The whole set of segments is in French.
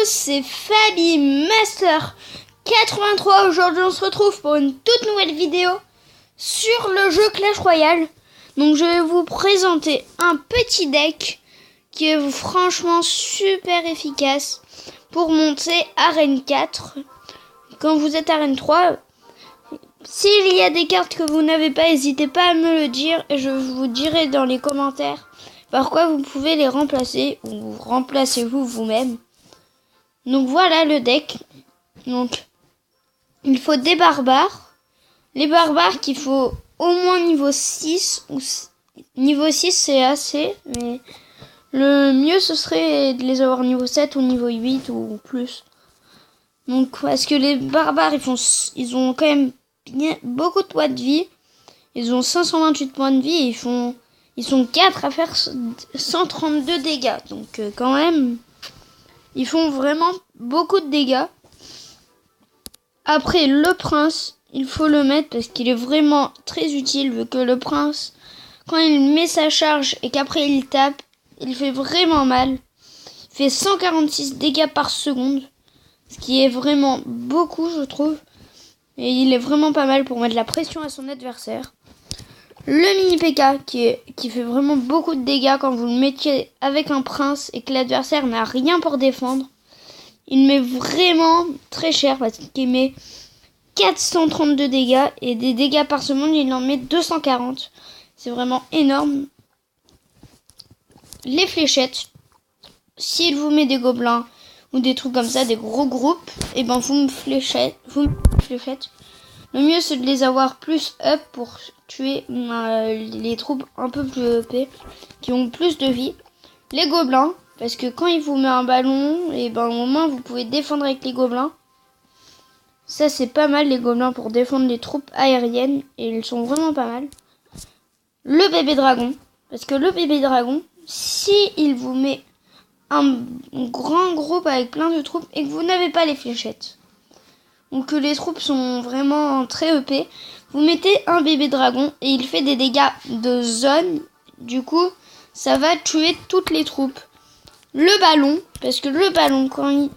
c'est Fabi Master 83. Aujourd'hui on se retrouve pour une toute nouvelle vidéo sur le jeu Clash Royale. Donc je vais vous présenter un petit deck qui est franchement super efficace pour monter Arène 4. Quand vous êtes Arène 3, s'il y a des cartes que vous n'avez pas, n'hésitez pas à me le dire et je vous dirai dans les commentaires par quoi vous pouvez les remplacer ou remplacez-vous vous-même. Donc voilà le deck. Donc il faut des barbares. Les barbares qu'il faut au moins niveau 6 ou niveau 6 c'est assez, mais le mieux ce serait de les avoir niveau 7 ou niveau 8 ou plus. Donc parce que les barbares ils ont quand même beaucoup de points de vie. Ils ont 528 points de vie et ils sont 4 à faire 132 dégâts. Donc quand même, ils font vraiment beaucoup de dégâts. Après, le prince, il faut le mettre parce qu'il est vraiment très utile. Vu que le prince, quand il met sa charge et qu'après il tape, il fait vraiment mal. Il fait 146 dégâts par seconde. Ce qui est vraiment beaucoup, je trouve. Et il est vraiment pas mal pour mettre la pression à son adversaire. Le mini PK qui fait vraiment beaucoup de dégâts quand vous le mettiez avec un prince et que l'adversaire n'a rien pour défendre. Il met vraiment très cher parce qu'il met 432 dégâts et des dégâts par seconde, il en met 240. C'est vraiment énorme. Les fléchettes, s'il vous met des gobelins ou des trucs comme ça, des gros groupes, et ben vous me fléchettes. Le mieux c'est de les avoir plus up pour tuer les troupes un peu plus EP qui ont plus de vie. Les gobelins, parce que quand il vous met un ballon, et ben au moins vous pouvez défendre avec les gobelins. Ça c'est pas mal les gobelins pour défendre les troupes aériennes et ils sont vraiment pas mal. Le bébé dragon, parce que le bébé dragon, si il vous met un grand groupe avec plein de troupes et que vous n'avez pas les fléchettes, ou que les troupes sont vraiment très EP, vous mettez un bébé dragon et il fait des dégâts de zone. Du coup, ça va tuer toutes les troupes. Le ballon, parce que le ballon, quand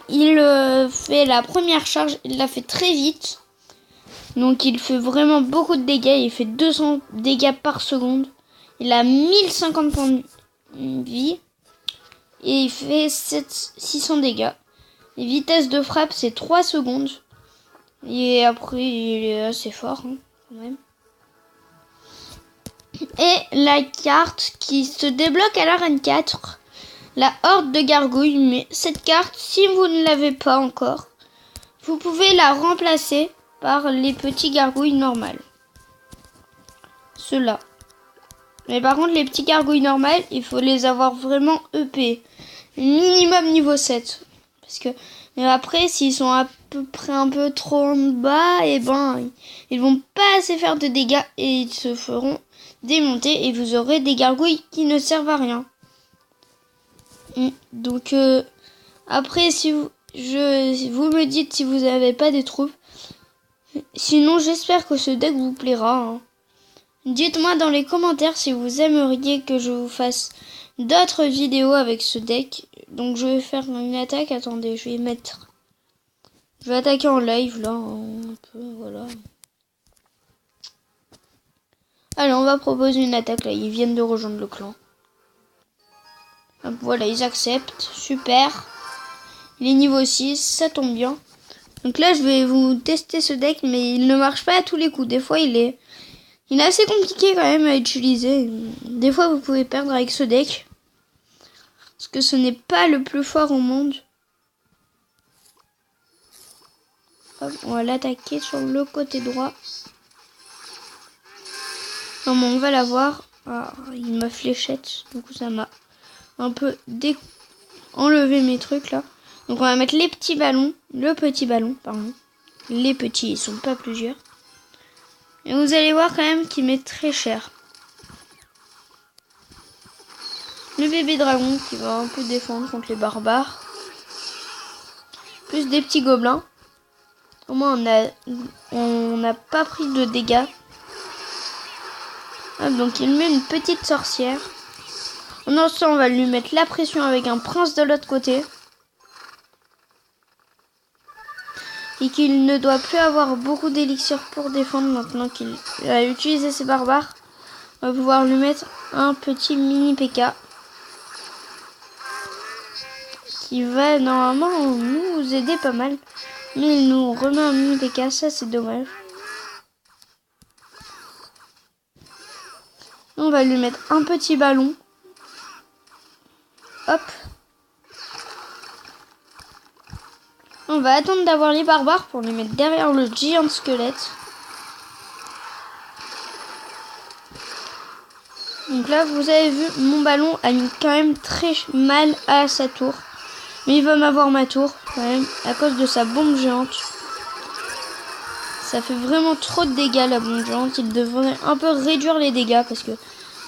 il fait la première charge, il la fait très vite. Donc il fait vraiment beaucoup de dégâts. Il fait 200 dégâts par seconde. Il a 1050 points de vie. Et il fait 600 dégâts. Les vitesses de frappe, c'est 3 secondes. Et après, il est assez fort, hein, quand même. Et la carte qui se débloque à l'arène 4, la horde de gargouilles. Mais cette carte, si vous ne l'avez pas encore, vous pouvez la remplacer par les petits gargouilles normales. Ceux-là. Mais par contre, les petits gargouilles normales, il faut les avoir vraiment EP. Minimum niveau 7. Parce que mais après, s'ils sont à peu près un peu trop en bas, et ben ils vont pas assez faire de dégâts et ils se feront démonter et vous aurez des gargouilles qui ne servent à rien. Donc après, si vous me dites si vous n'avez pas des troupes. Sinon, j'espère que ce deck vous plaira, hein. Dites-moi dans les commentaires si vous aimeriez que je vous fasse d'autres vidéos avec ce deck. Donc je vais faire une attaque. Attendez, je vais attaquer en live là, un peu, voilà. Allez, on va proposer une attaque là. Ils viennent de rejoindre le clan. Hop, voilà, ils acceptent. Super. Il est niveau 6, ça tombe bien. Donc là, je vais vous tester ce deck, mais il ne marche pas à tous les coups. Des fois, il est assez compliqué quand même à utiliser. Des fois, vous pouvez perdre avec ce deck. Parce que ce n'est pas le plus fort au monde. Hop, on va l'attaquer sur le côté droit. Non, mais on va l'avoir. Ah, il m'a fléchette. Du coup, ça m'a un peu enlevé mes trucs là. Donc, on va mettre les petits ballons. Le petit ballon, pardon. Les petits, ils sont pas plusieurs. Et vous allez voir quand même qu'il met très cher. Le bébé dragon qui va un peu défendre contre les barbares. Plus des petits gobelins. Au moins on n'a pas pris de dégâts. Ah, donc il met une petite sorcière. Pendant ce temps, on va lui mettre la pression avec un prince de l'autre côté. et qu'il ne doit plus avoir beaucoup d'élixir pour défendre maintenant qu'il a utilisé ses barbares. On va pouvoir lui mettre un petit mini P.K. qui va normalement nous aider pas mal. Mais il nous remet un mini P.K, ça c'est dommage. On va lui mettre un petit ballon. Hop. On va attendre d'avoir les barbares pour les mettre derrière le géant squelette. Donc là, vous avez vu, mon ballon a mis quand même très mal à sa tour. Mais il va m'avoir ma tour, quand même, à cause de sa bombe géante. Ça fait vraiment trop de dégâts, la bombe géante. Il devrait un peu réduire les dégâts, parce que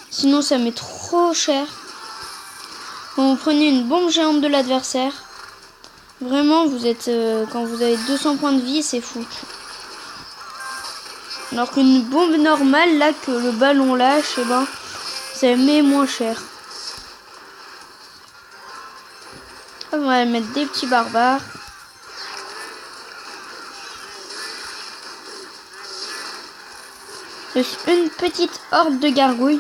sinon, ça met trop cher. Quand vous prenez une bombe géante de l'adversaire, vraiment, vous êtes quand vous avez 200 points de vie, c'est fou. Alors qu'une bombe normale, là, que le ballon lâche, eh ben, ça met moins cher. On va mettre des petits barbares. Juste une petite horde de gargouilles.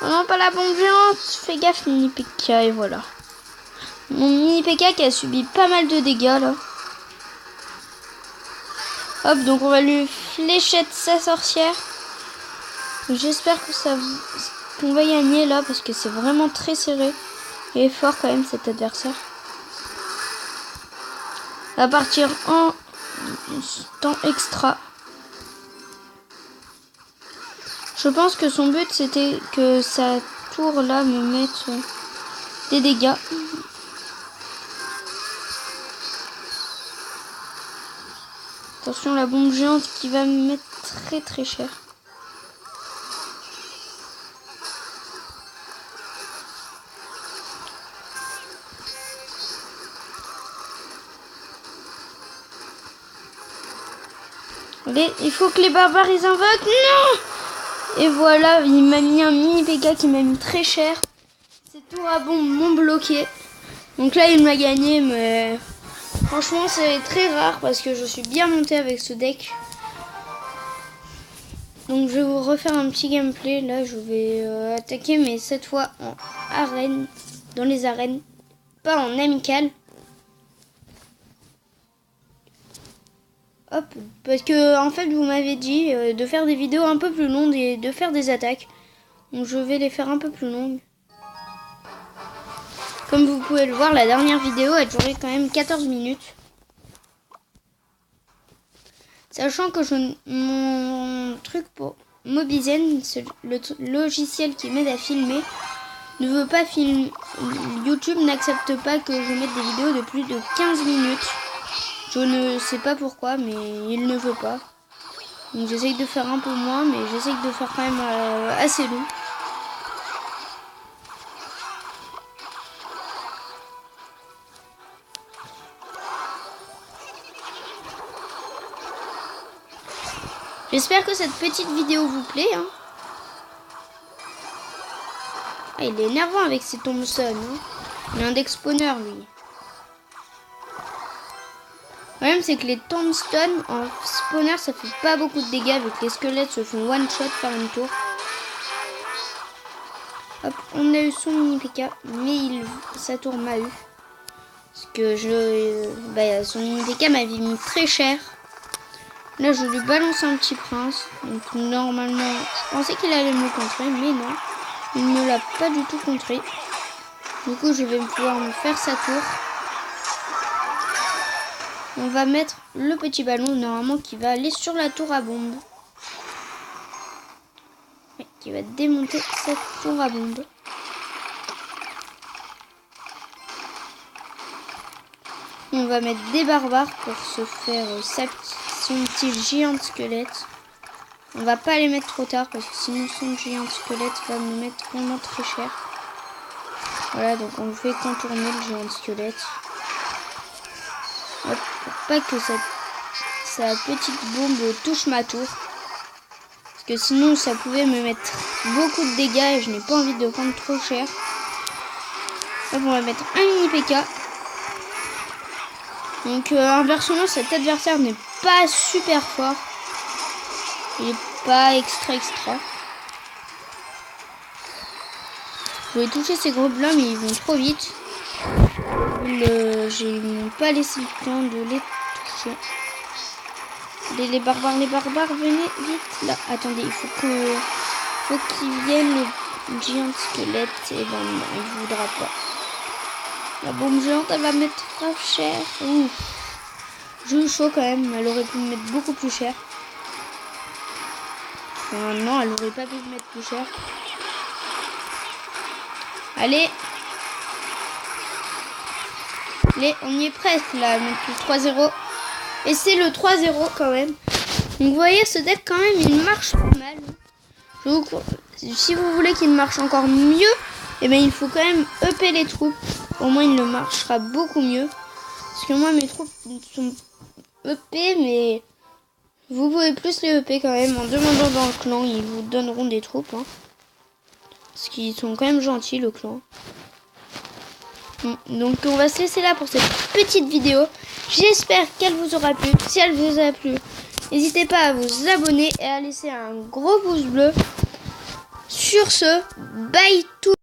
Oh non, pas la bombe géante. Fais gaffe, mini P.K. Et voilà. Mon mini P.K. qui a subi pas mal de dégâts là. Hop, donc on va lui fléchette sa sorcière. J'espère que qu'on va gagner là parce que c'est vraiment très serré. Il est fort quand même cet adversaire. On va partir en temps extra. Je pense que son but c'était que sa tour là me mette des dégâts. Attention, la bombe géante qui va me mettre très très cher. Allez, il faut que les barbares ils invoquent. Non! Et voilà, il m'a mis un mini P.K. qui m'a mis très cher. Ces tours à bombe m'ont bloqué. Donc là, il m'a gagné, mais franchement, c'est très rare parce que je suis bien monté avec ce deck. Donc je vais vous refaire un petit gameplay. Là, je vais attaquer, mais cette fois en arène, dans les arènes, pas en amical. Hop, parce que en fait vous m'avez dit de faire des vidéos un peu plus longues et de faire des attaques. Donc je vais les faire un peu plus longues. Comme vous pouvez le voir, la dernière vidéo a duré quand même 14 minutes. Sachant que mon truc pour Mobizen, le logiciel qui m'aide à filmer, ne veut pas filmer. YouTube n'accepte pas que je mette des vidéos de plus de 15 minutes. Je ne sais pas pourquoi, mais il ne veut pas. Donc j'essaye de faire un peu moins, mais j'essaye de faire quand même assez long. J'espère que cette petite vidéo vous plaît. Hein. Ah, il est énervant avec ses Thompson. Hein. Il est un deck spawner, lui. Le problème, c'est que les tombstones en spawner, ça fait pas beaucoup de dégâts, vu que les squelettes se font one shot par une tour. Hop, on a eu son mini P.K, mais sa tour m'a eu. Parce que son mini P.K m'avait mis très cher. Là, je lui balance un petit prince. Donc, normalement, je pensais qu'il allait me contrer, mais non. Il ne l'a pas du tout contré. Du coup, je vais pouvoir me faire sa tour. On va mettre le petit ballon normalement qui va aller sur la tour à bombe. Et qui va démonter cette tour à bombe. On va mettre des barbares pour se faire son petit géant squelette. On va pas les mettre trop tard parce que sinon son géant squelette va nous mettre vraiment très cher. Voilà, donc on fait contourner le géant squelette. Hop, pour pas que sa petite bombe touche ma tour. Parce que sinon ça pouvait me mettre beaucoup de dégâts et je n'ai pas envie de prendre trop cher. Hop, on va mettre un mini P.K. Donc inversement, cet adversaire n'est pas super fort. Il est pas extra. Je vais toucher ces gros blancs, mais ils vont trop vite. J'ai pas laissé le temps de les toucher. Les barbares, venez vite là. Attendez, il faut qu'ils viennent les géants squelettes. Et ben non, il voudra pas. La bombe géante, elle va mettre grave cher. Ouf. J'ai eu chaud quand même. Elle aurait pu me mettre beaucoup plus cher. Enfin, non, elle aurait pas pu me mettre plus cher. Allez. On y est presque là. Mettre le 3-0. Et c'est le 3-0 quand même. Donc vous voyez, ce deck quand même, il marche pas mal. Si vous voulez qu'il marche encore mieux, eh bien, il faut quand même EP les troupes. Au moins, il ne marchera beaucoup mieux. Parce que moi, mes troupes sont EP, mais vous pouvez plus les EP quand même. En demandant dans le clan, ils vous donneront des troupes. Hein. Parce qu'ils sont quand même gentils, le clan. Donc, on va se laisser là pour cette petite vidéo. J'espère qu'elle vous aura plu. Si elle vous a plu, n'hésitez pas à vous abonner et à laisser un gros pouce bleu. Sur ce, bye tout.